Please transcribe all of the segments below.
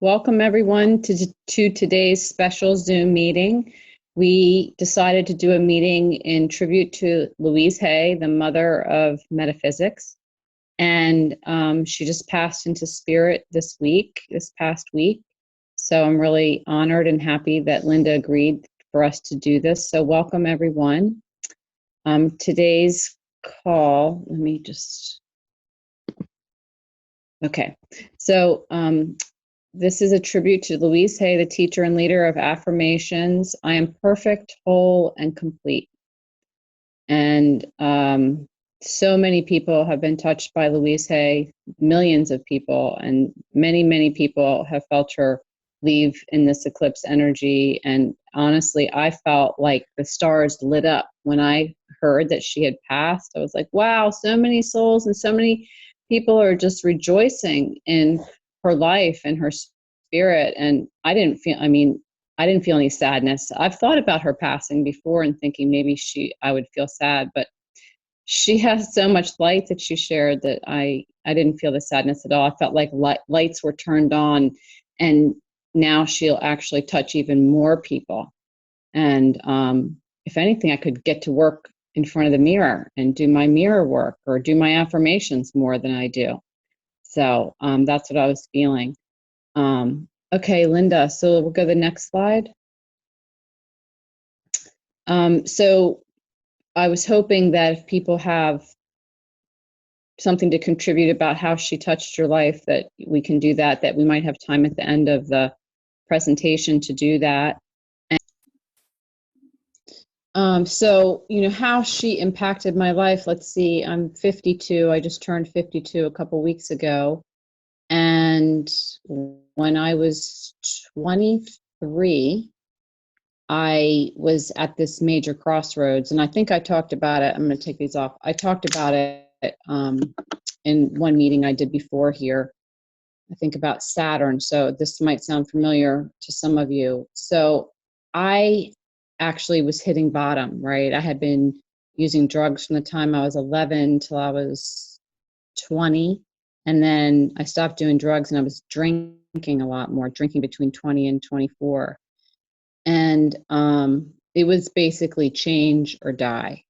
Welcome everyone to today's special Zoom meeting. We decided to do a meeting in tribute to Louise Hay, the mother of metaphysics. And she just passed into spirit this past week. So I'm really honored and happy that Linda agreed for us to do this. So welcome everyone. Today's call, okay. So this is a tribute to Louise Hay, the teacher and leader of affirmations. I am perfect, whole, and complete. And so many people have been touched by Louise Hay, millions of people, and many, many people have felt her leave in this eclipse energy. And honestly, I felt like the stars lit up when I heard that she had passed. I was like, wow, so many souls and so many people are just rejoicing in her life and her spirit. And I didn't feel any sadness. I've thought about her passing before and thinking maybe I would feel sad, but she has so much light that she shared that I didn't feel the sadness at all. I felt like lights were turned on, and now she'll actually touch even more people. And if anything, I could get to work in front of the mirror and do my mirror work or do my affirmations more than I do. So that's what I was feeling. Okay, Linda, so we'll go to the next slide. So I was hoping that if people have something to contribute about how she touched your life, that we can do that we might have time at the end of the presentation to do that. And, so, how she impacted my life. Let's see, I'm 52. I just turned 52 a couple weeks ago. And when I was 23, I was at this major crossroads, and I think I talked about it. I'm going to take these off. I talked about it in one meeting I did before here, I think about Saturn. So this might sound familiar to some of you. So I actually was hitting bottom, right? I had been using drugs from the time I was 11 till I was 20. And then I stopped doing drugs and I was drinking a lot more, drinking between 20 and 24. And it was basically change or die.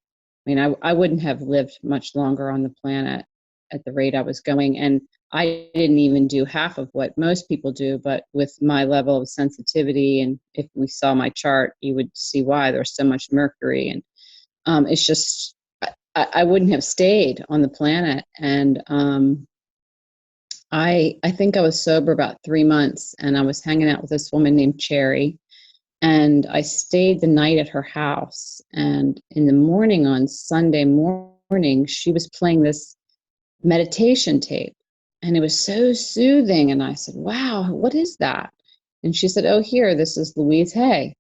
I mean, I wouldn't have lived much longer on the planet at the rate I was going. And I didn't even do half of what most people do, but with my level of sensitivity, and if we saw my chart, you would see why there's so much mercury. And it's just, I wouldn't have stayed on the planet. And I think I was sober about 3 months, and I was hanging out with this woman named Cherry. And I stayed the night at her house. And in the morning, on Sunday morning, she was playing this meditation tape. And it was so soothing. And I said, wow, what is that? And she said, oh, here, this is Louise Hay.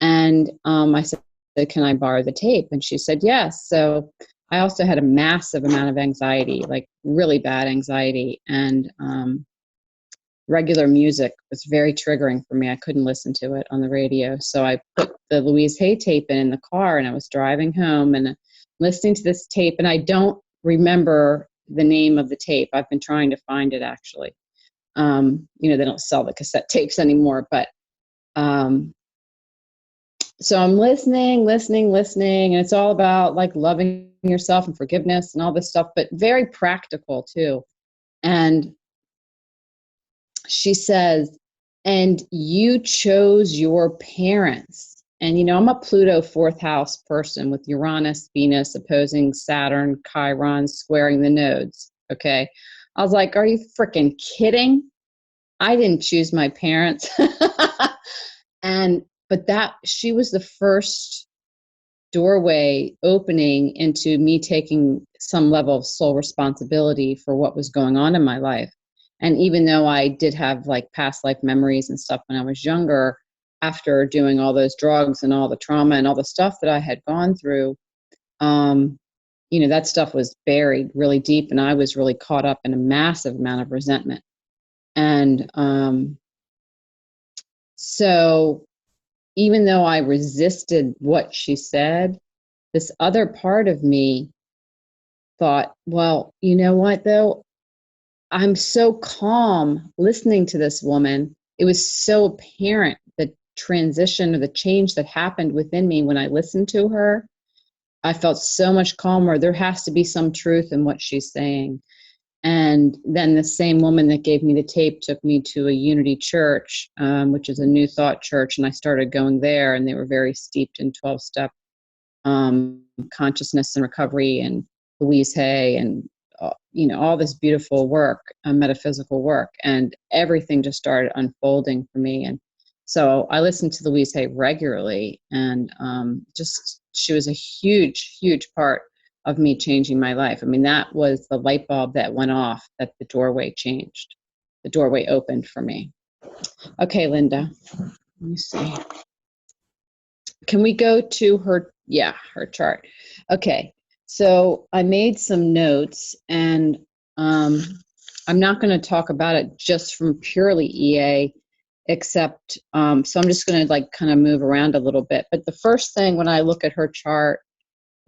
And I said, can I borrow the tape? And she said, yes. So I also had a massive amount of anxiety, like really bad anxiety. And regular music was very triggering for me. I couldn't listen to it on the radio. So I put the Louise Hay tape in the car, and I was driving home and listening to this tape. And I don't remember the name of the tape. I've been trying to find it, actually. They don't sell the cassette tapes anymore. But so I'm listening, and it's all about like loving yourself and forgiveness and all this stuff, but very practical too. And she says, and you chose your parents. And, I'm a Pluto 4th house person with Uranus, Venus opposing Saturn, Chiron squaring the nodes. Okay. I was like, are you freaking kidding? I didn't choose my parents. But she was the first doorway opening into me taking some level of soul responsibility for what was going on in my life. And even though I did have like past life memories and stuff when I was younger, after doing all those drugs and all the trauma and all the stuff that I had gone through, that stuff was buried really deep, and I was really caught up in a massive amount of resentment. And so even though I resisted what she said, this other part of me thought, well, you know what though? I'm so calm listening to this woman it was so apparent, the transition or the change that happened within me when I listened to her. I felt so much calmer. There has to be some truth in what she's saying. And then the same woman that gave me the tape took me to a Unity Church, which is a New Thought church, and I started going there, and they were very steeped in 12-step consciousness and recovery, and Louise Hay, and all this beautiful work, metaphysical work, and everything just started unfolding for me. And so I listened to Louise Hay regularly, and just she was a huge, huge part of me changing my life. I mean, that was the light bulb that went off, that the doorway changed. The doorway opened for me. Okay, Linda, let me see. Can we go to her? Yeah, her chart. Okay, so I made some notes, and I'm not going to talk about it just from purely EA, except, so I'm just going to kind of move around a little bit. But the first thing when I look at her chart,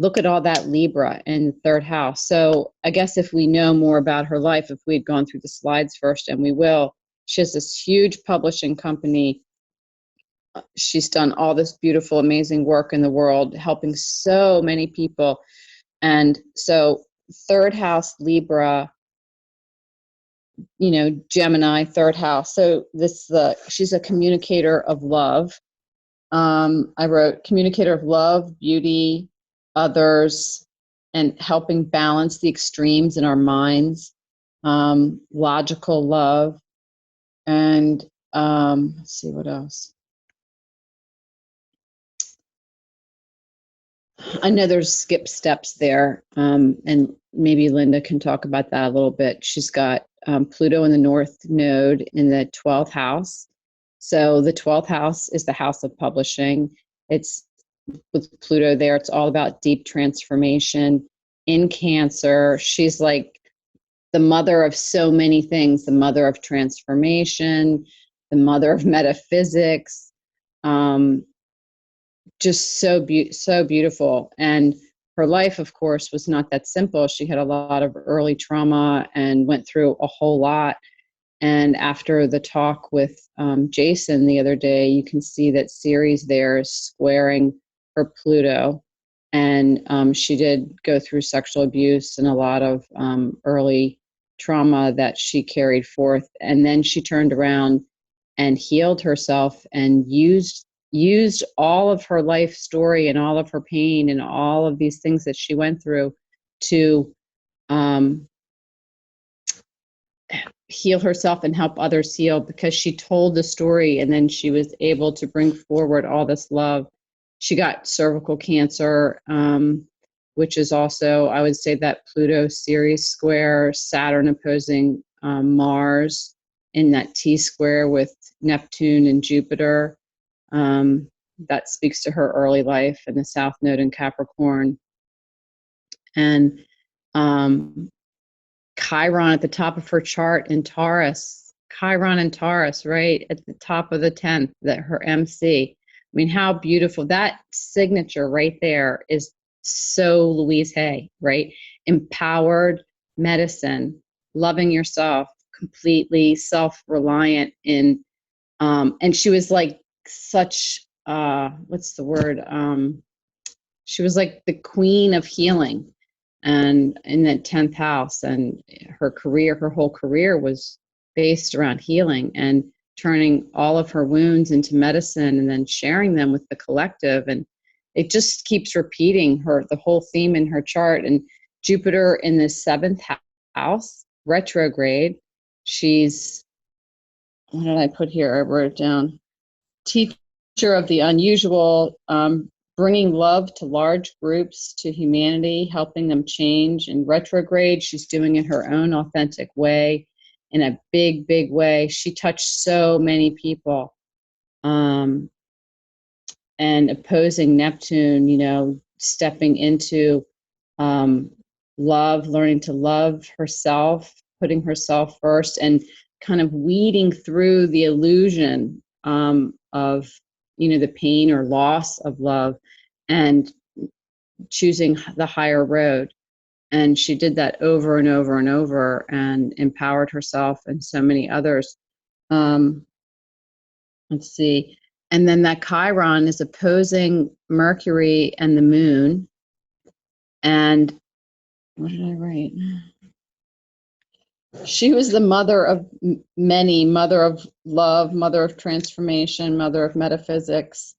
look at all that Libra in the third house. So I guess if we know more about her life, if we'd gone through the slides first, and we will, she has this huge publishing company. She's done all this beautiful, amazing work in the world, helping so many people. And so third house, Libra, Gemini, third house. So she's a communicator of love. I wrote communicator of love, beauty, others, and helping balance the extremes in our minds, logical love, and let's see what else. I know there's skip steps there, and maybe Linda can talk about that a little bit. She's got Pluto in the North Node in the 12th house. So the 12th house is the house of publishing. It's with Pluto there, it's all about deep transformation. In Cancer, she's like the mother of so many things, the mother of transformation, the mother of metaphysics, just so beautiful. And her life, of course, was not that simple. She had a lot of early trauma and went through a whole lot. And after the talk with Jason the other day, you can see that Ceres there is squaring her Pluto. And she did go through sexual abuse and a lot of early trauma that she carried forth. And then she turned around and healed herself and used all of her life story and all of her pain and all of these things that she went through to heal herself and help others heal, because she told the story and then she was able to bring forward all this love. She got cervical cancer, which is also, I would say, that Pluto Ceres square, Saturn opposing Mars in that T square with Neptune and Jupiter. That speaks to her early life and the South Node in Capricorn. And Chiron at the top of her chart in Taurus, Chiron and Taurus, right at the top of the 10th, that her MC. I mean, how beautiful. That signature right there is so Louise Hay, right? Empowered medicine, loving yourself, completely self-reliant in, and she was like such, what's the word? She was like the queen of healing, and in that 10th house, and her whole career was based around healing and turning all of her wounds into medicine and then sharing them with the collective. And it just keeps repeating the whole theme in her chart. And Jupiter in the 7th house, retrograde. She's, what did I put here? I wrote it down. Teacher of the unusual, bringing love to large groups, to humanity, helping them change. In retrograde, she's doing it her own authentic way, in a big, big way. She touched so many people. And opposing Neptune, stepping into love, learning to love herself, putting herself first, and kind of weeding through the illusion of the pain or loss of love, and choosing the higher road. And she did that over and over and over, and empowered herself and so many others. Let's see. And then that Chiron is opposing Mercury and the moon. And what did I write? She was the mother of many, mother of love, mother of transformation, mother of metaphysics.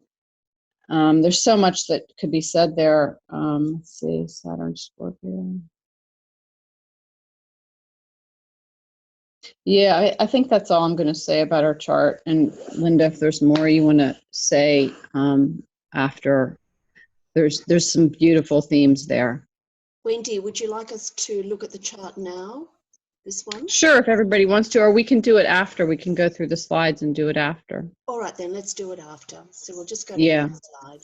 There's so much that could be said there. Let's see, Saturn, Scorpio. Yeah, I think that's all I'm going to say about our chart. And Linda, if there's more you want to say after, there's some beautiful themes there. Wendy, would you like us to look at the chart now? This one? Sure, if everybody wants to, or we can do it after. We can go through the slides and do it after. All right, then let's do it after. So we'll just go to Yeah. the next slide.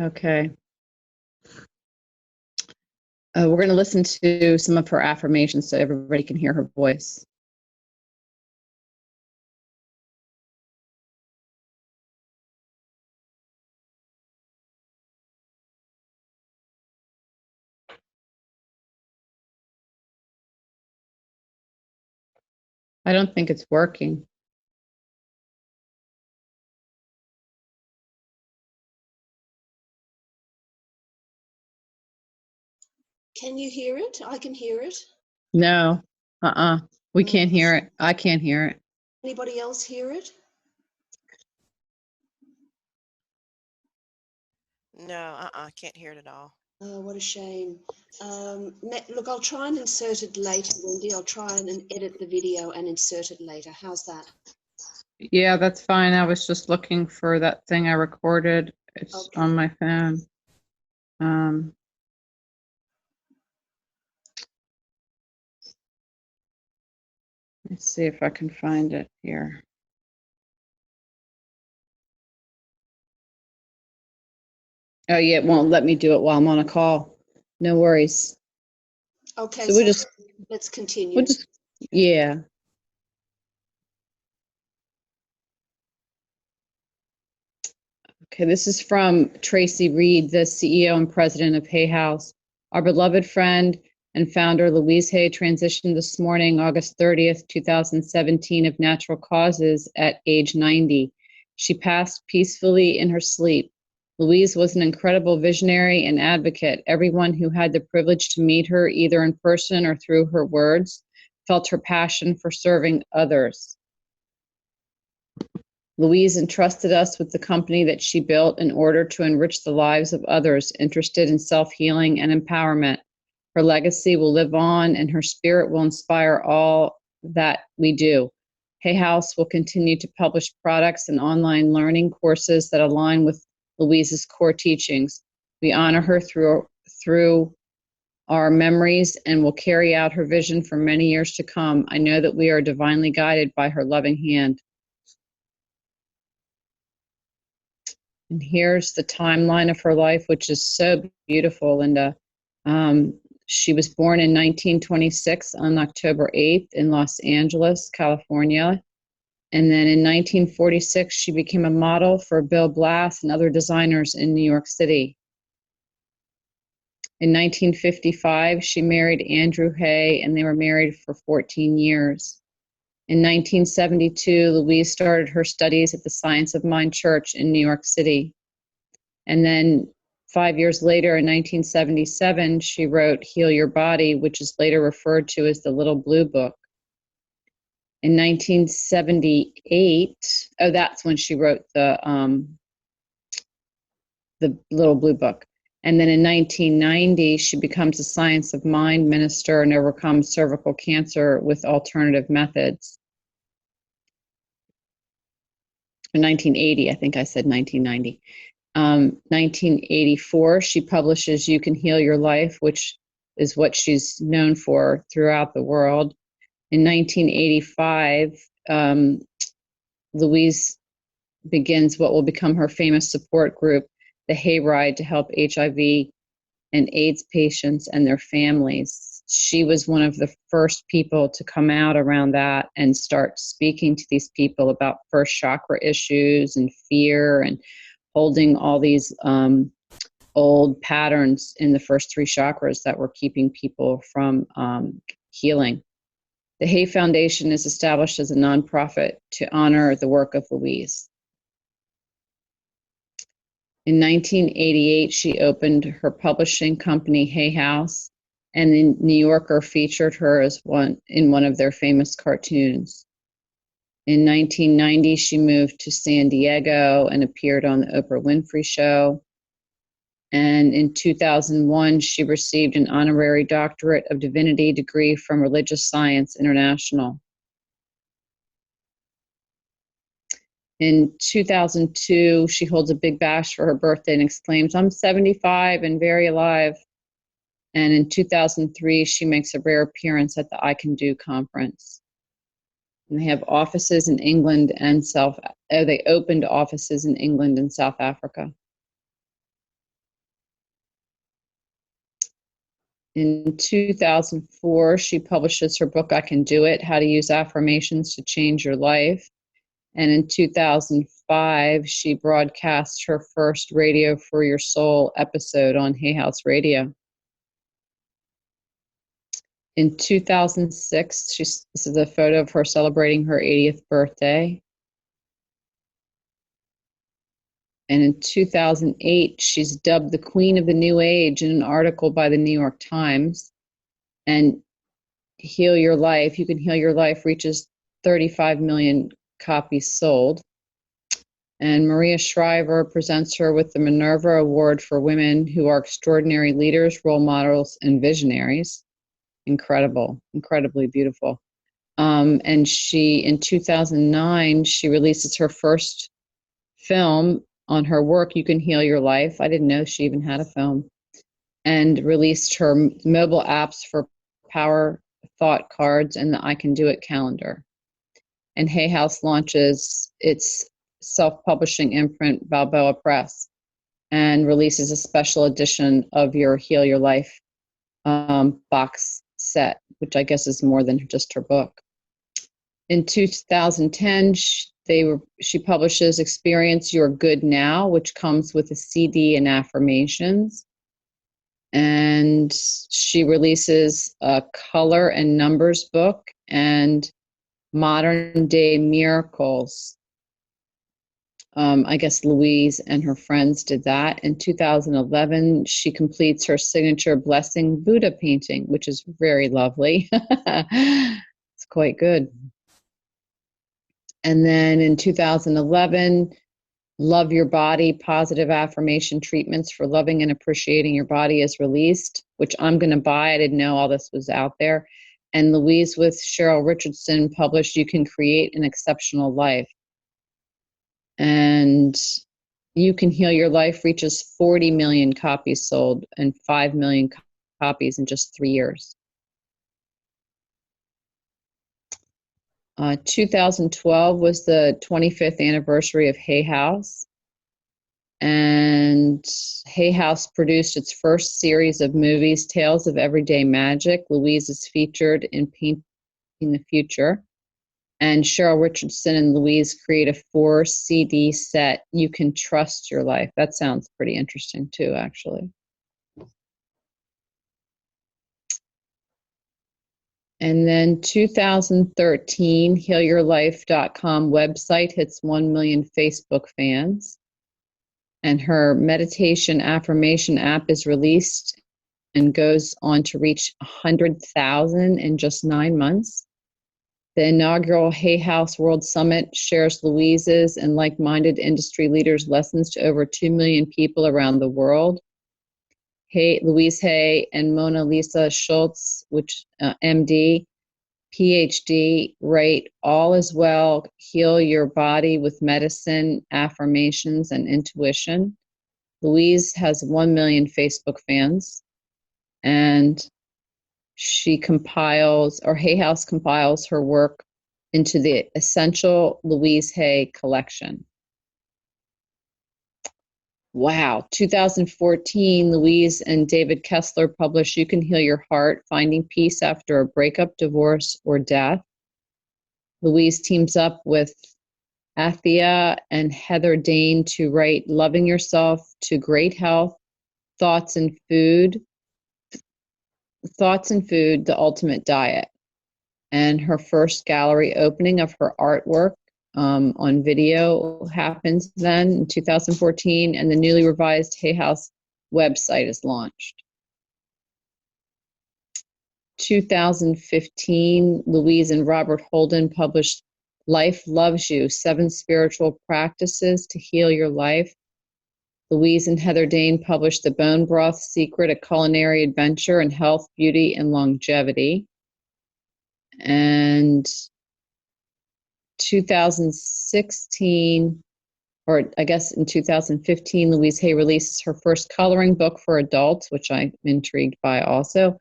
Okay. We're going to listen to some of her affirmations so everybody can hear her voice. I don't think it's working. Can you hear it? I can hear it. No. We can't hear it. I can't hear it. Anybody else hear it? No, can't hear it at all. Oh, what a shame. Look, I'll try and insert it later, Wendy. I'll try and edit the video and insert it later. How's that? Yeah, that's fine. I was just looking for that thing I recorded. It's Okay. on my phone. Let's see if I can find it here. Oh, yeah, it won't let me do it while I'm on a call. No worries. Okay, So let's continue. Yeah. Okay, this is from Tracy Reed, the CEO and president of Hay House. Our beloved friend and founder Louise Hay transitioned this morning, August 30th, 2017, of natural causes at age 90. She passed peacefully in her sleep. Louise was an incredible visionary and advocate. Everyone who had the privilege to meet her, either in person or through her words, felt her passion for serving others. Louise entrusted us with the company that she built in order to enrich the lives of others interested in self-healing and empowerment. Her legacy will live on, and her spirit will inspire all that we do. Hay House will continue to publish products and online learning courses that align with Louise's core teachings. We honor her through our memories and will carry out her vision for many years to come. I know that we are divinely guided by her loving hand. And here's the timeline of her life, which is so beautiful, Linda. She was born in 1926 on October 8th in Los Angeles, California. And then in 1946, she became a model for Bill Blass and other designers in New York City. In 1955, she married Andrew Hay, and they were married for 14 years. In 1972, Louise started her studies at the Science of Mind Church in New York City. And then 5 years later, in 1977, she wrote Heal Your Body, which is later referred to as the Little Blue Book. In 1978, that's when she wrote the Little Blue Book. And then in 1990, she becomes a Science of Mind minister and overcomes cervical cancer with alternative methods. In 1980, I think I said 1990. 1984, she publishes You Can Heal Your Life, which is what she's known for throughout the world. In 1985, Louise begins what will become her famous support group, the Hayride, to help HIV and AIDS patients and their families. She was one of the first people to come out around that and start speaking to these people about first chakra issues and fear and holding all these old patterns in the first three chakras that were keeping people from healing. The Hay Foundation is established as a nonprofit to honor the work of Louise. In 1988, she opened her publishing company, Hay House, and the New Yorker featured her as in one of their famous cartoons. In 1990, she moved to San Diego and appeared on the Oprah Winfrey Show. And in 2001, she received an honorary doctorate of divinity degree from Religious Science International. In 2002, she holds a big bash for her birthday and exclaims, "I'm 75 and very alive." And in 2003, she makes a rare appearance at the I Can Do conference. And they have offices in England and they opened offices in England and South Africa. In 2004, she publishes her book, I Can Do It, How to Use Affirmations to Change Your Life. And in 2005, she broadcast her first Radio for Your Soul episode on Hay House Radio. In 2006, this is a photo of her celebrating her 80th birthday. And in 2008, she's dubbed the Queen of the New Age in an article by the New York Times. And Heal Your Life, You Can Heal Your Life, reaches 35 million copies sold. And Maria Shriver presents her with the Minerva Award for women who are extraordinary leaders, role models, and visionaries. Incredible, incredibly beautiful. And in 2009, she releases her first film on her work, You Can Heal Your Life. I didn't know she even had a film. And released her mobile apps for Power Thought Cards and the I Can Do It calendar. And Hay House launches its self-publishing imprint, Balboa Press, and releases a special edition of your Heal Your Life box set, which I guess is more than just her book. In 2010, she publishes Experience Your Good Now, which comes with a CD and affirmations. And she releases a color and numbers book and Modern Day Miracles. I guess Louise and her friends did that. In 2011, she completes her signature Blessing Buddha painting, which is very lovely. It's quite good. And then in 2011, Love Your Body, Positive Affirmation Treatments for Loving and Appreciating Your Body is released, which I'm going to buy. I didn't know all this was out there. And Louise with Cheryl Richardson published You Can Create an Exceptional Life. And You Can Heal Your Life reaches 40 million copies sold and 5 million copies in just 3 years. 2012 was the 25th anniversary of Hay House. And Hay House produced its first series of movies, Tales of Everyday Magic. Louise is featured in Painting the Future. And Cheryl Richardson and Louise create a 4 CD set, You Can Trust Your Life. That sounds pretty interesting too, actually. And then 2013, healyourlife.com website hits 1 million Facebook fans. And her meditation affirmation app is released and goes on to reach 100,000 in just 9 months. The inaugural Hay House World Summit shares Louise's and like-minded industry leaders' lessons to over 2 million people around the world. Louise Hay and Mona Lisa Schultz, which MD, PhD, write All Is Well, Heal Your Body with Medicine, Affirmations, and Intuition. Louise has 1 million Facebook fans, and Hay House compiles her work into the Essential Louise Hay collection. Wow. 2014, Louise and David Kessler published You Can Heal Your Heart, Finding Peace After a Breakup, Divorce, or Death. Louise teams up with Athea and Heather Dane to write Loving Yourself to Great Health, Thoughts and Food, The Ultimate Diet. And her first gallery opening of her artwork on video happens then in 2014, and the newly revised Hay House website is launched. 2015, Louise and Robert Holden published Life Loves You, 7 Spiritual Practices to Heal Your Life. Louise and Heather Dane published The Bone Broth Secret, a culinary adventure in health, beauty, and longevity. And 2016, or I guess in 2015, Louise Hay releases her first coloring book for adults, which I'm intrigued by also,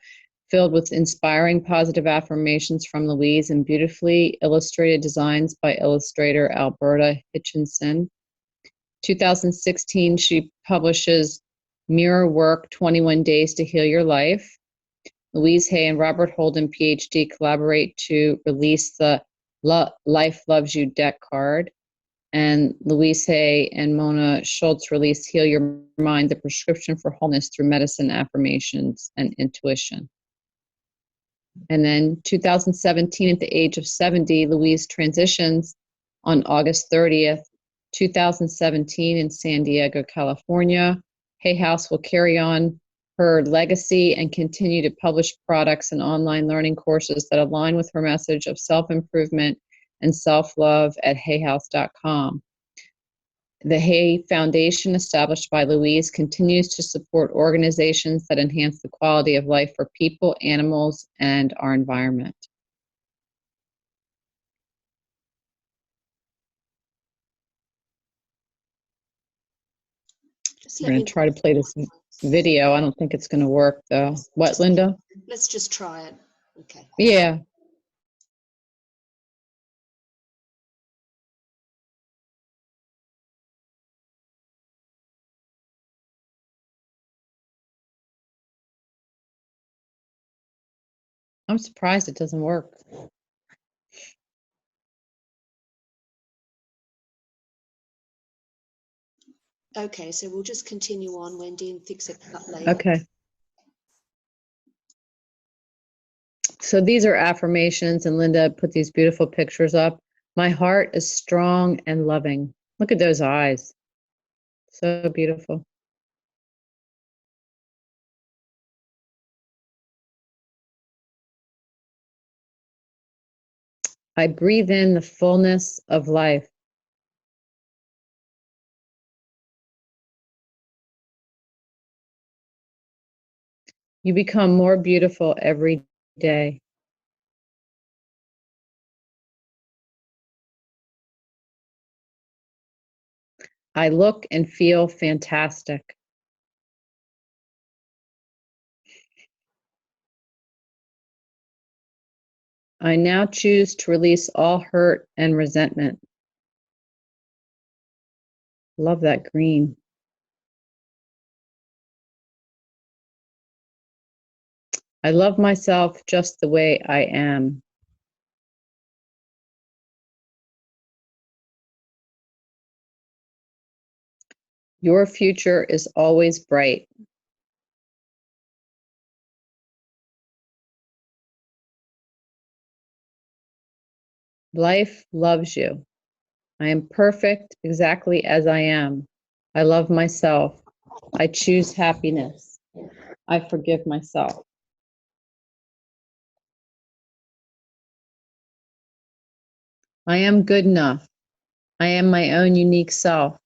filled with inspiring positive affirmations from Louise and beautifully illustrated designs by illustrator Alberta Hitchinson. 2016, she publishes Mirror Work, 21 Days to Heal Your Life. Louise Hay and Robert Holden, PhD, collaborate to release the Life Loves You deck card. And Louise Hay and Mona Schultz release Heal Your Mind, the prescription for wholeness through medicine, affirmations, and intuition. And then 2017, at the age of 70, Louise transitions on August 30th, 2017 in San Diego, California. Hay House will carry on her legacy and continue to publish products and online learning courses that align with her message of self-improvement and self-love at hayhouse.com. The Hay Foundation, established by Louise, continues to support organizations that enhance the quality of life for people, animals, and our environment. Just We're let going me to try to play this video. I don't think it's going to work, though. What, Linda? Let's just try it. Okay. Yeah. I'm surprised it doesn't work. Okay, so we'll just continue on, Wendy, and fix it up later. Okay. So these are affirmations, and Linda put these beautiful pictures up. My heart is strong and loving. Look at those eyes. So beautiful. I breathe in the fullness of life. You become more beautiful every day. I look and feel fantastic. I now choose to release all hurt and resentment. Love that green. I love myself just the way I am. Your future is always bright. Life loves you. I am perfect exactly as I am. I love myself. I choose happiness. I forgive myself. I am good enough. I am my own unique self.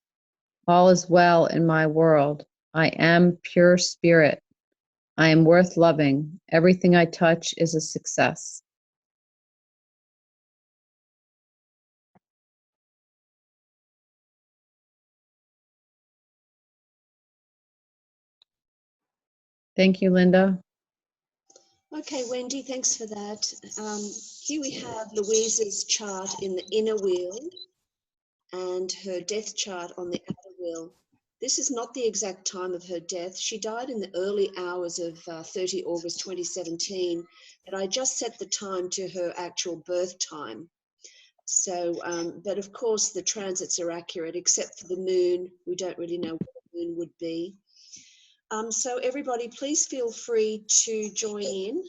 All is well in my world. I am pure spirit. I am worth loving. Everything I touch is a success. Thank you, Linda. Okay, Wendy, thanks for that. Here we have Louise's chart in the inner wheel and her death chart on the outer wheel. This is not the exact time of her death. She died in the early hours of 30 August 2017, but I just set the time to her actual birth time. So, but of course the transits are accurate, except for the moon. We don't really know what the moon would be. So everybody, please feel free to join in.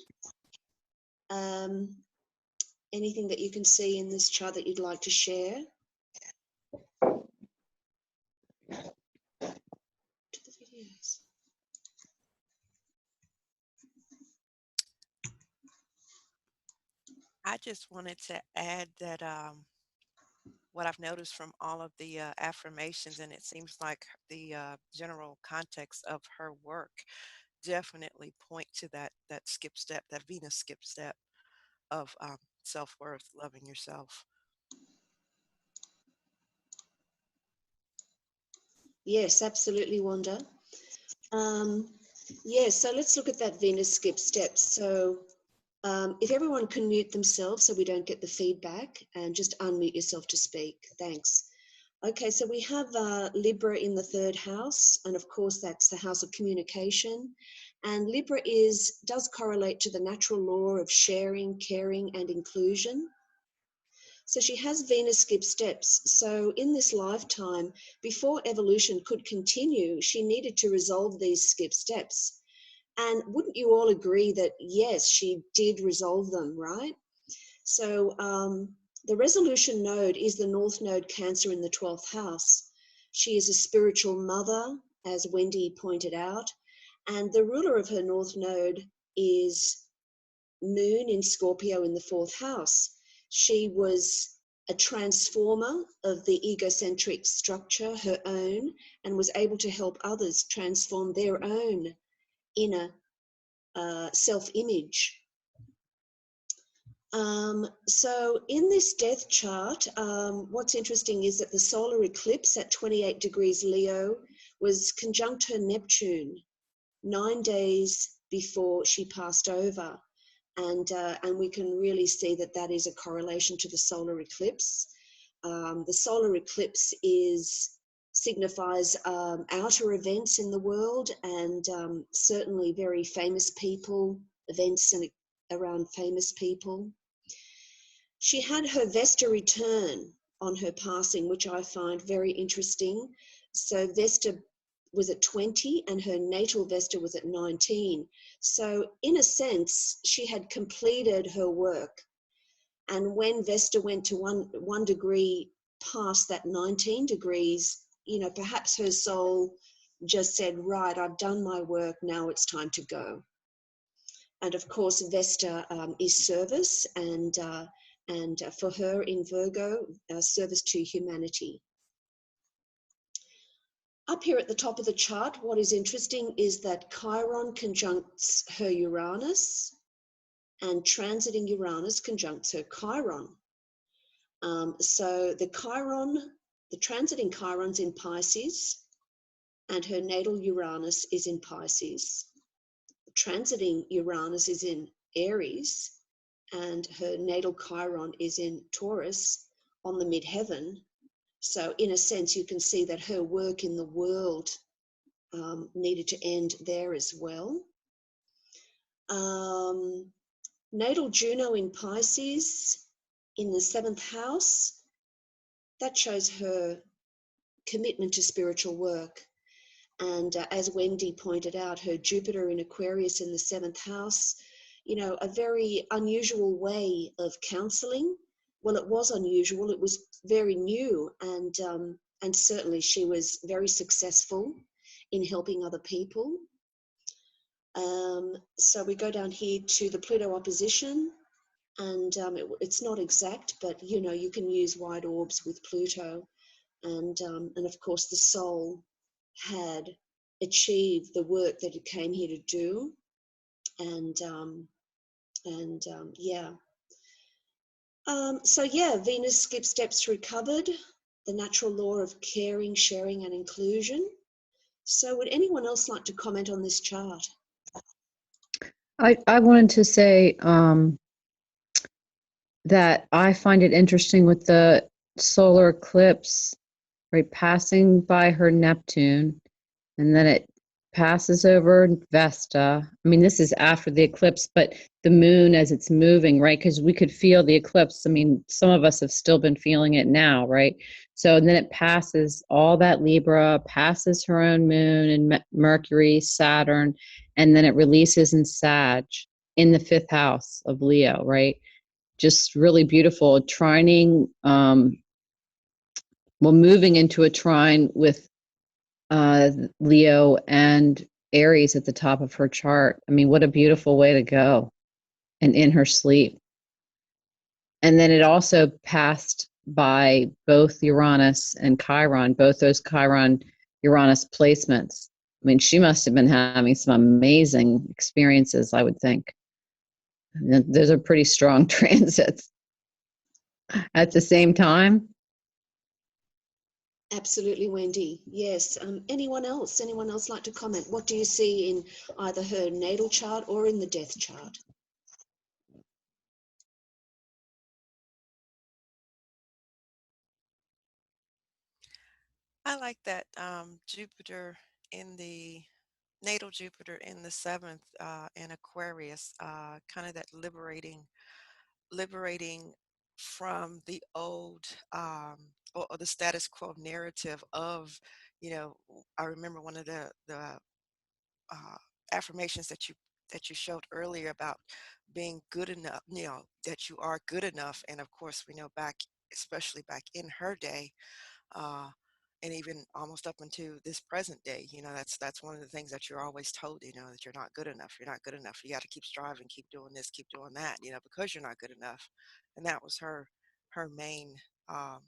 Anything that you can see in this chart that you'd like to share. To the videos. I just wanted to add that what I've noticed from all of the affirmations, and it seems like the general context of her work definitely point to that skip step, that Venus skip step of self-worth, loving yourself. Yes, absolutely, Wanda. Yes, so let's look at that Venus skip step. So if everyone can mute themselves so we don't get the feedback, and just unmute yourself to speak. Thanks. Okay, so we have Libra in the 3rd house, and of course that's the house of communication. And Libra does correlate to the natural law of sharing, caring, and inclusion. So she has Venus skip steps. So in this lifetime, before evolution could continue, she needed to resolve these skip steps. And wouldn't you all agree that, yes, she did resolve them, right? So the resolution node is the North Node Cancer in the 12th house. She is a spiritual mother, as Wendy pointed out, and the ruler of her North Node is Moon in Scorpio in the 4th house. She was a transformer of the egocentric structure, her own, and was able to help others transform their own inner self-image. So in this death chart, what's interesting is that the solar eclipse at 28 degrees Leo was conjunct her Neptune 9 days before she passed over. And we can really see that that is a correlation to the solar eclipse. The solar eclipse signifies outer events in the world, and certainly very famous people, events around famous people. She had her Vesta return on her passing, which I find very interesting. So Vesta was at 20 and her natal Vesta was at 19. So in a sense, she had completed her work. And when Vesta went to one degree past that 19 degrees, you know, perhaps her soul just said, right, I've done my work, now it's time to go. And of course, Vesta is service, and for her in Virgo, service to humanity. Up here at the top of the chart, what is interesting is that Chiron conjuncts her Uranus, and transiting Uranus conjuncts her Chiron. So the transiting Chiron's in Pisces, and her natal Uranus is in Pisces. The transiting Uranus is in Aries, and her natal Chiron is in Taurus on the midheaven. So in a sense, you can see that her work in the world needed to end there as well. Natal Juno in Pisces in the 7th house, that shows her commitment to spiritual work. And as Wendy pointed out, her Jupiter in Aquarius in the 7th house, you know, a very unusual way of counseling. Well, it was unusual, it was very new, and certainly she was very successful in helping other people. So we go down here to the Pluto opposition, and it's not exact, but you know, you can use white orbs with Pluto, and of course the soul had achieved the work that it came here to do, and yeah. So yeah, Venus skip steps recovered, the natural law of caring, sharing, and inclusion. So would anyone else like to comment on this chart? I wanted to say that I find it interesting with the solar eclipse, right, passing by her Neptune, and then it passes over Vesta. I mean, this is after the eclipse, but the moon as it's moving, right? Because we could feel the eclipse. I mean, some of us have still been feeling it now, right? So, and then it passes all that Libra, passes her own moon and Mercury, Saturn, and then it releases in Sag in the fifth house of Leo, right? Just really beautiful. Trining, well, moving into a trine with Leo and Aries at the top of her chart. I mean, what a beautiful way to go, and in her sleep. And then it also passed by both Uranus and Chiron, both those Chiron Uranus placements. I mean, she must have been having some amazing experiences, I would think. And those are pretty strong transits. At the same time, Absolutely, Wendy. Yes. Anyone else? Anyone else like to comment? What do you see in either her natal chart or in the death chart? I like that Jupiter in the natal Jupiter in the seventh in Aquarius, kind of that liberating from the old or the status quo narrative of, I remember one of the uh, affirmations that you showed earlier about being good enough, that you are good enough, and of course we know back, especially back in her day, uh, and even almost up into this present day, that's one of the things that you're always told, that you're not good enough. You're not good enough. You got to keep striving, keep doing this, keep doing that, because you're not good enough. And that was her main, um,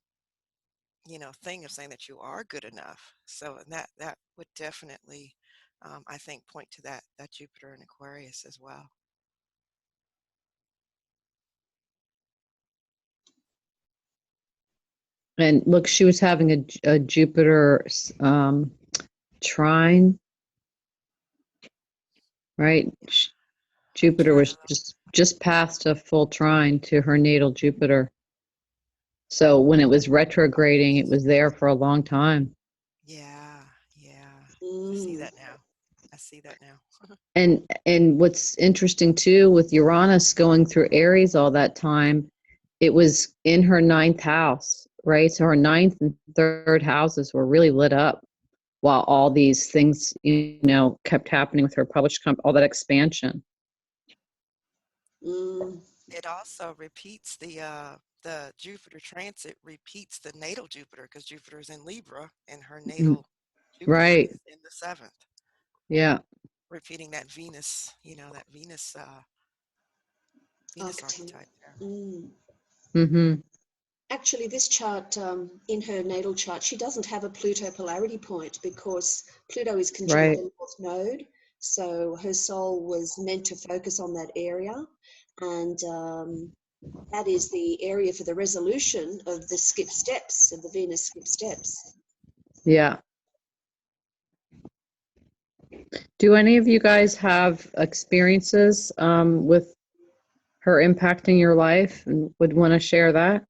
thing of saying that you are good enough. So and that would definitely, I think, point to that Jupiter in Aquarius as well. and look, she was having a Jupiter trine, right? I'm Jupiter trying to was look. just past a full trine to her natal Jupiter. So when it was retrograding, it was there for a long time. Yeah, yeah. I see Mm, that now. I see that now. And what's interesting too, with Uranus going through Aries all that time, it was in her ninth house, right? So her ninth and third houses were really lit up while all these things, kept happening with her published all that expansion. mm. It also repeats the Jupiter transit repeats the natal Jupiter because Jupiter is in Libra and her Mm, natal Jupiter right. is in the seventh, Yeah. repeating that Venus, that Venus Archetype. archetype there. Mm. Mm-hmm. Actually, this chart, in her natal chart, she doesn't have a Pluto polarity point because Pluto is conjunct Right. the North Node. So her soul was meant to focus on that area. And that is the area for the resolution of the skip steps, of the Venus skip steps. Yeah. Do any of you guys have experiences with her impacting your life and would want to share that?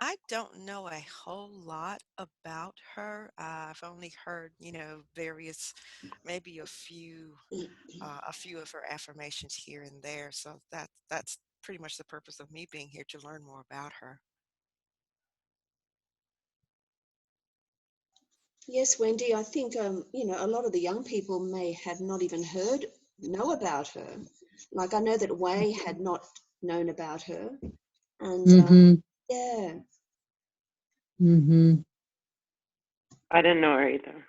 I don't know a whole lot about her. I've only heard, various, maybe a few of her affirmations here and there. So that's pretty much the purpose of me being here, to learn more about her. Yes, Wendy, I think, a lot of the young people may have not even know about her. Like I know that Way had not known about her. And Mm-hmm. yeah, Mm-hmm. I didn't know her either.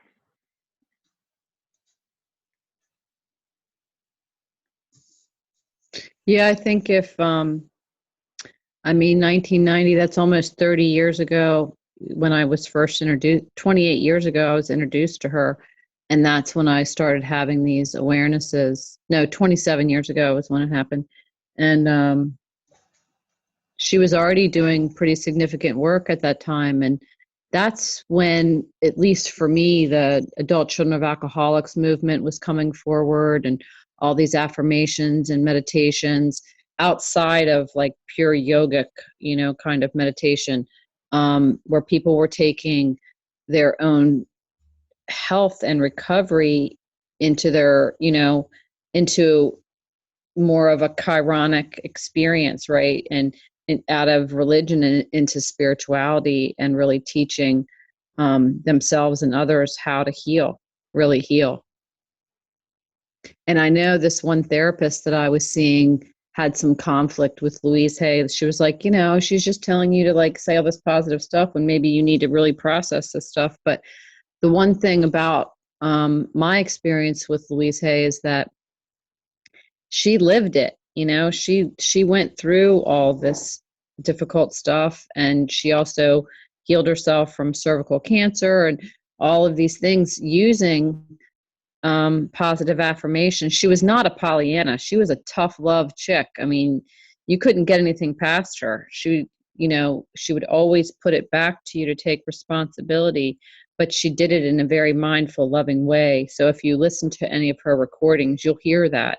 Yeah, I think if 1990, that's almost 30 years ago when I was first introduced. 28 years ago, I was introduced to her. And that's when I started having these awarenesses. No, 27 years ago was when it happened. And she was already doing pretty significant work at that time. And that's when, at least for me, the Adult Children of Alcoholics movement was coming forward and all these affirmations and meditations. outside of like pure yogic, kind of meditation, where people were taking their own health and recovery into their, into more of a chironic experience, right? And out of religion and into spirituality, and really teaching themselves and others how to heal, really heal. And I know this one therapist that I was seeing had some conflict with Louise Hay. She was like, she's just telling you to like say all this positive stuff when maybe you need to really process this stuff. But the one thing about my experience with Louise Hay is that she lived it. She went through all this difficult stuff, and she also healed herself from cervical cancer and all of these things using positive affirmation. She was not a Pollyanna. She was a tough love chick. I mean, you couldn't get anything past her. She would always put it back to you to take responsibility, but she did it in a very mindful, loving way. So if you listen to any of her recordings, you'll hear that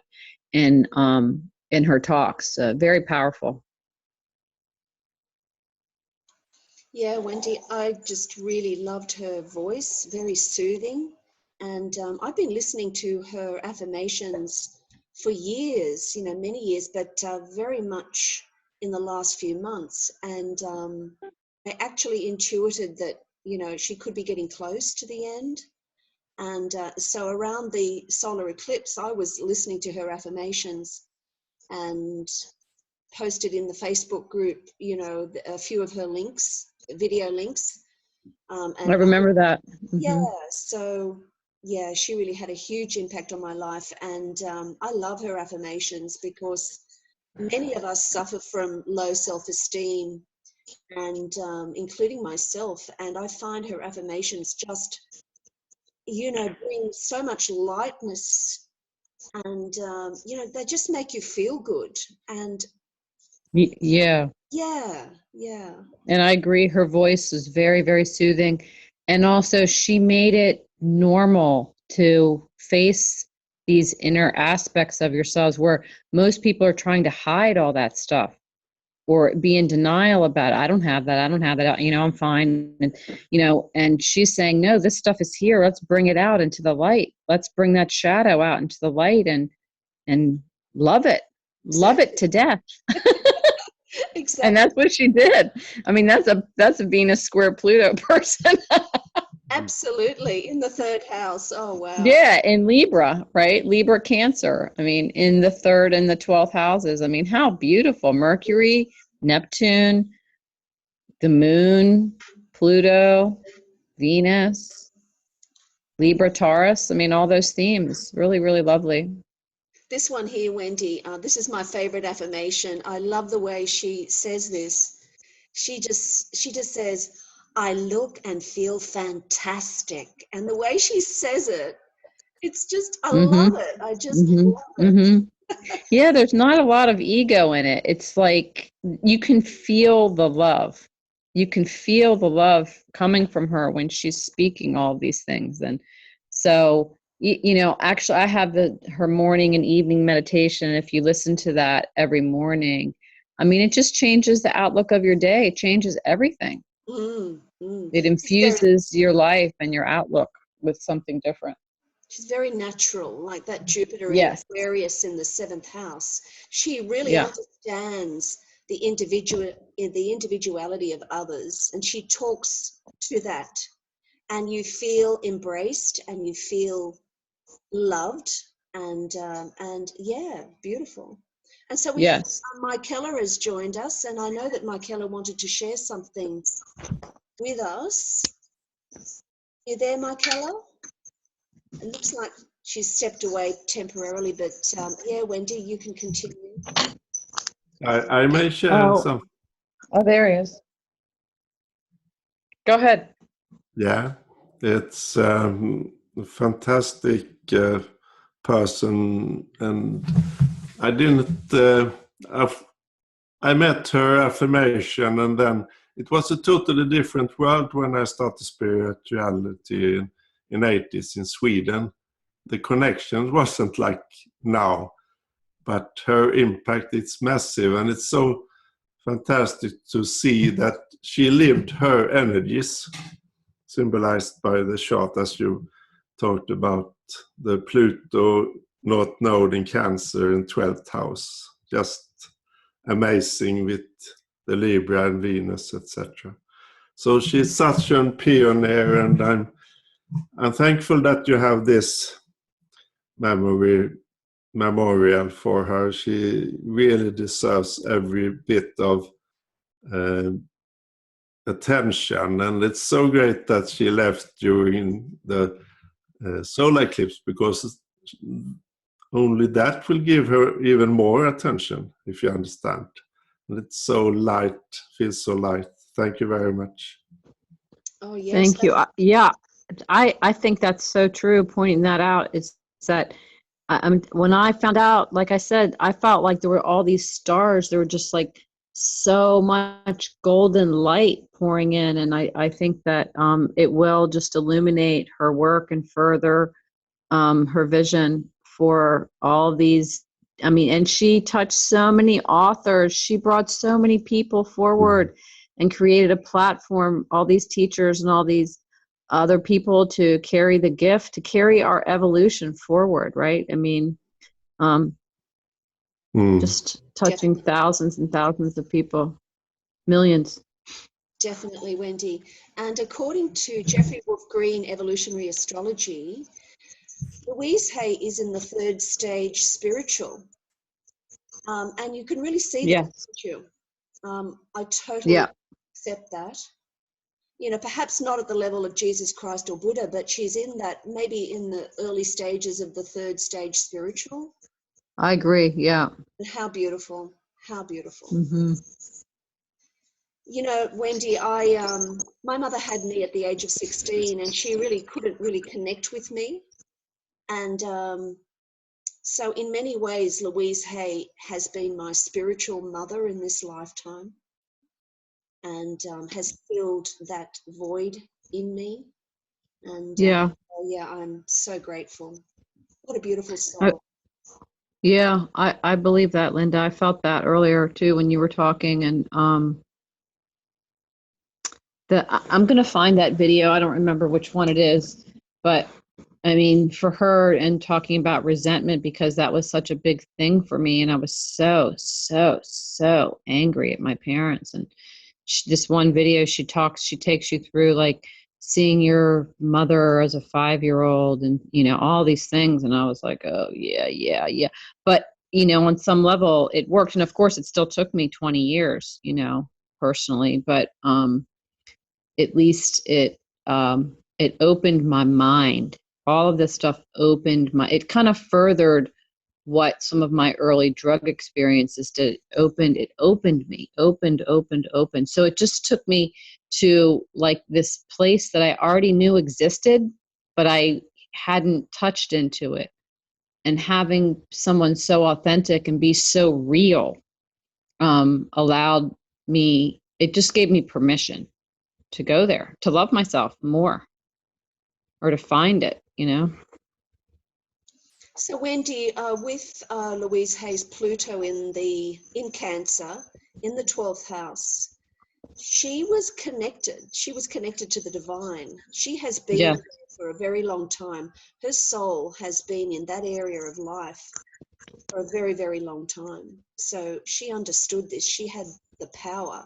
in her talks. Very powerful. Yeah, Wendy, I just really loved her voice, very soothing. And I've been listening to her affirmations for years, many years, but very much in the last few months. And I actually intuited that, she could be getting close to the end. And so around the solar eclipse, I was listening to her affirmations and posted in the Facebook group, a few of her links, video links. I remember that. Mm-hmm. Yeah, so yeah, she really had a huge impact on my life. And I love her affirmations because many of us suffer from low self-esteem, and including myself. And I find her affirmations just, bring so much lightness, and, they just make you feel good. And Yeah. yeah. And I agree. Her voice is very, very soothing. And also she made it normal to face these inner aspects of yourselves where most people are trying to hide all that stuff or be in denial about it. I don't have that. I'm fine. And, and she's saying, no, this stuff is here. Let's bring it out into the light. Let's bring that shadow out into the light and love it. Love it to death. Exactly. And that's what she did. I mean, that's a Venus square Pluto person. Absolutely. In the third house. Oh, wow. Yeah, in Libra, right? Libra Cancer. I mean, in the third and the 12th houses. I mean, how beautiful. Mercury, Neptune, the moon, Pluto, Venus, Libra, Taurus. I mean, all those themes. Really, really lovely. This one here, Wendy, this is my favorite affirmation. I love the way she says this. She just says, I look and feel fantastic. And the way she says it, it's just, I love it. I just love it. Yeah, there's not a lot of ego in it. It's like you can feel the love. You can feel the love coming from her when she's speaking all of these things. And so, actually I have her morning and evening meditation. If you listen to that every morning, I mean, it just changes the outlook of your day. It changes everything. It infuses your life and your outlook with something different. She's very natural, like that Jupiter in Yes. Aquarius in the 7th house. She really Yeah. understands the individuality of others, and she talks to that. And you feel embraced, and you feel loved, and yeah, beautiful. And so we have Michaela has joined us, and I know that Michaela wanted to share something with us. You there, Michaela? It looks like she's stepped away temporarily, but yeah, Wendy, you can continue. I may share some. Oh, there he is. Go ahead. Yeah, it's a fantastic person, and I didn't. I met her affirmation, and then it was a totally different world when I started spirituality in 80s in Sweden. The connection wasn't like now. but her impact is massive, and it's so fantastic to see that she lived her energies, symbolized by the chart as you talked about, the Pluto North Node in Cancer in 12th house. Just amazing with the Libra and Venus, etc. So she's such a pioneer, and I'm thankful that you have this memorial for her. She really deserves every bit of attention, and it's so great that she left during the solar eclipse, because only that will give her even more attention, if you understand. And it's so light, feels so light. Thank you very much. Oh, yes. Thank you. Yeah, I think that's so true. Pointing that out is that when I found out, like I said, I felt like there were all these stars. There were just like so much golden light pouring in, and I think that it will just illuminate her work and further her vision for all these. I mean, and she touched so many authors. She brought so many people forward and created a platform, all these teachers and all these other people to carry the gift, to carry our evolution forward, right? I mean, just touching thousands and thousands of people, millions. Definitely, Wendy. And according to Jeffrey Wolf Green, Evolutionary Astrology, Louise Hay is in the 3rd stage spiritual. And you can really see that, can't you? I totally accept that. You know, perhaps not at the level of Jesus Christ or Buddha, but she's in that, maybe in the early stages of the 3rd stage spiritual. I agree, yeah. And how beautiful, how beautiful. Mm-hmm. You know, Wendy, my mother had me at the age of 16, and she really couldn't really connect with me. And so in many ways, Louise Hay has been my spiritual mother in this lifetime, and has filled that void in me. And yeah, I'm so grateful. What a beautiful soul. Yeah, I believe that, Linda. I felt that earlier too when you were talking, and I'm going to find that video. I don't remember which one it is, but I mean, for her and talking about resentment, because that was such a big thing for me, and I was so angry at my parents. And this one video, she takes you through like seeing your mother as a 5-year-old, and you know, all these things, and I was like, oh yeah. But you know, on some level it worked, and of course it still took me 20 years, you know, personally, but at least it opened my mind. All of this stuff it kind of furthered what some of my early drug experiences did. It opened me, opened. So it just took me to like this place that I already knew existed, but I hadn't touched into it. And having someone so authentic and be so real allowed me, it just gave me permission to go there, to love myself more, or to find it, you know? So Wendy, with Louise Hay's Pluto in Cancer, in the 12th house, she was connected to the divine. She has been there for a very long time. Her soul has been in that area of life for a very, very long time. So she understood this. She had the power,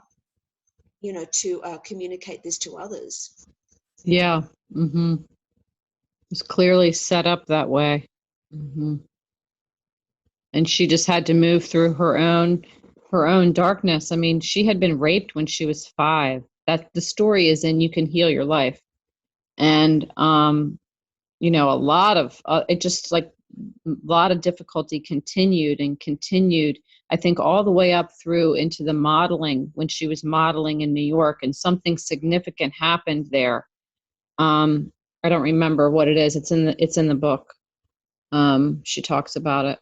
you know, to communicate this to others. Yeah. Mm-hmm. It's clearly set up that way. Mm-hmm. And she just had to move through her own darkness. I mean, she had been raped when she was 5. That the story is in You Can Heal Your Life. And you know, a lot of it just like a lot of difficulty continued. I think all the way up through into the modeling, when she was modeling in New York, and something significant happened there. I don't remember what it is. It's in the book. She talks about it.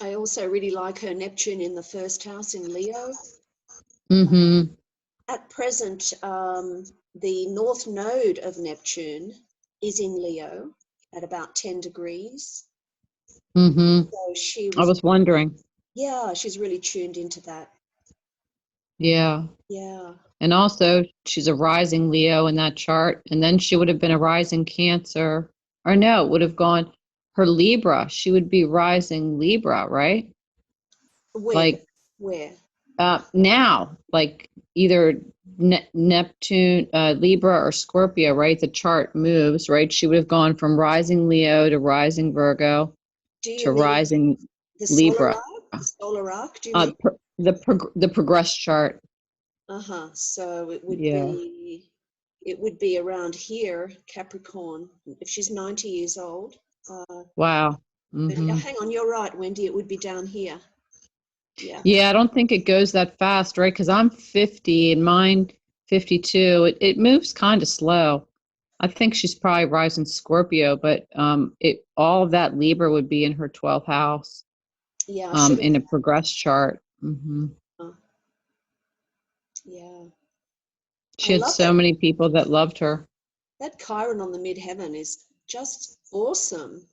I also really like her Neptune in the 1st house in Leo. Mm-hmm. At present, the North Node of Neptune is in Leo, at about 10 degrees. Mm-hmm. So she I was, was wondering. yeah, she's really tuned into that. Yeah. Yeah. And also, she's a rising Leo in that chart. And then she would have been a rising Cancer. Or no, it would have gone her Libra. She would be rising Libra, right? Where? Like Where? now, like either Neptune, Libra, or Scorpio, right? The chart moves, right? She would have gone from rising Leo to rising Virgo Do you to mean rising the solar Libra. arc? The solar arc, do you mean? The progress chart. Uh-huh. So Yeah. it would be around here, Capricorn, if she's 90 years old. Wow. But Hmm. hang on, you're right, Wendy, it would be down here. Yeah. Yeah, I don't think it goes that fast, right? Because I'm 50 and mine 52. It moves kind of slow. I think she's probably rising Scorpio, but it all of that Libra would be in her 12th house Yeah, I should in a progress chart. Hmm. have. Yeah. I She had love so it. many people that loved her. That Chiron on the midheaven is just awesome.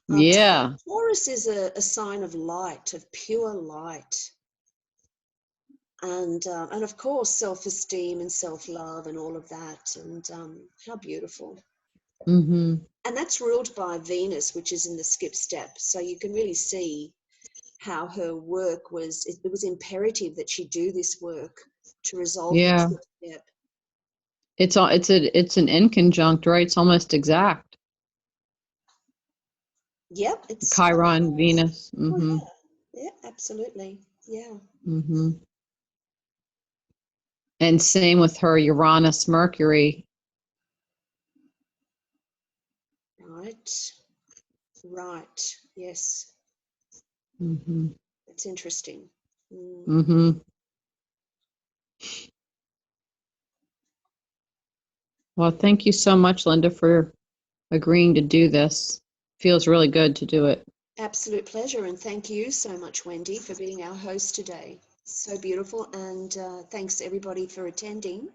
Yeah. Taurus is a sign of light, of pure light. And of course, self-esteem and self-love and all of that. And how beautiful. Hmm. And that's ruled by Venus, which is in the skip step. So you can really see how her work was, it was imperative that she do this work to resolve her Yeah. skip step. It's an inconjunct, right? It's almost exact. Yep, it's Chiron, Venus. oh Hmm. yeah, absolutely. Yeah. Hmm. And same with her Uranus, Mercury. Right. Yes. Hmm. It's interesting. Mm. Hmm. Well, thank you so much, Linda, for agreeing to do this. Feels really good to do it. Absolute pleasure, and thank you so much, Wendy, for being our host today. So beautiful, and thanks everybody for attending.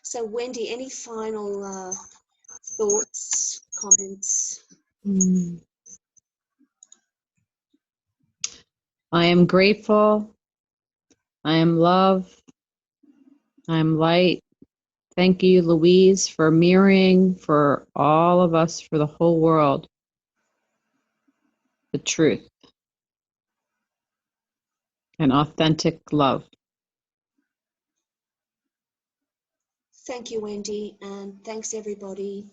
So, Wendy, any final thoughts, comments? Mm. I am grateful. I am love. I am light. Thank you, Louise, for mirroring for all of us, for the whole world, the truth and authentic love. Thank you, Wendy, and thanks everybody.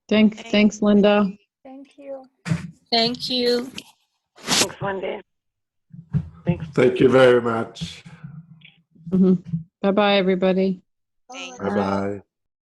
Thanks, Linda. Thank you. Thank you. Thanks, Wendy. Thanks. Thank you very much. Bye-bye, everybody. Bye. Bye bye.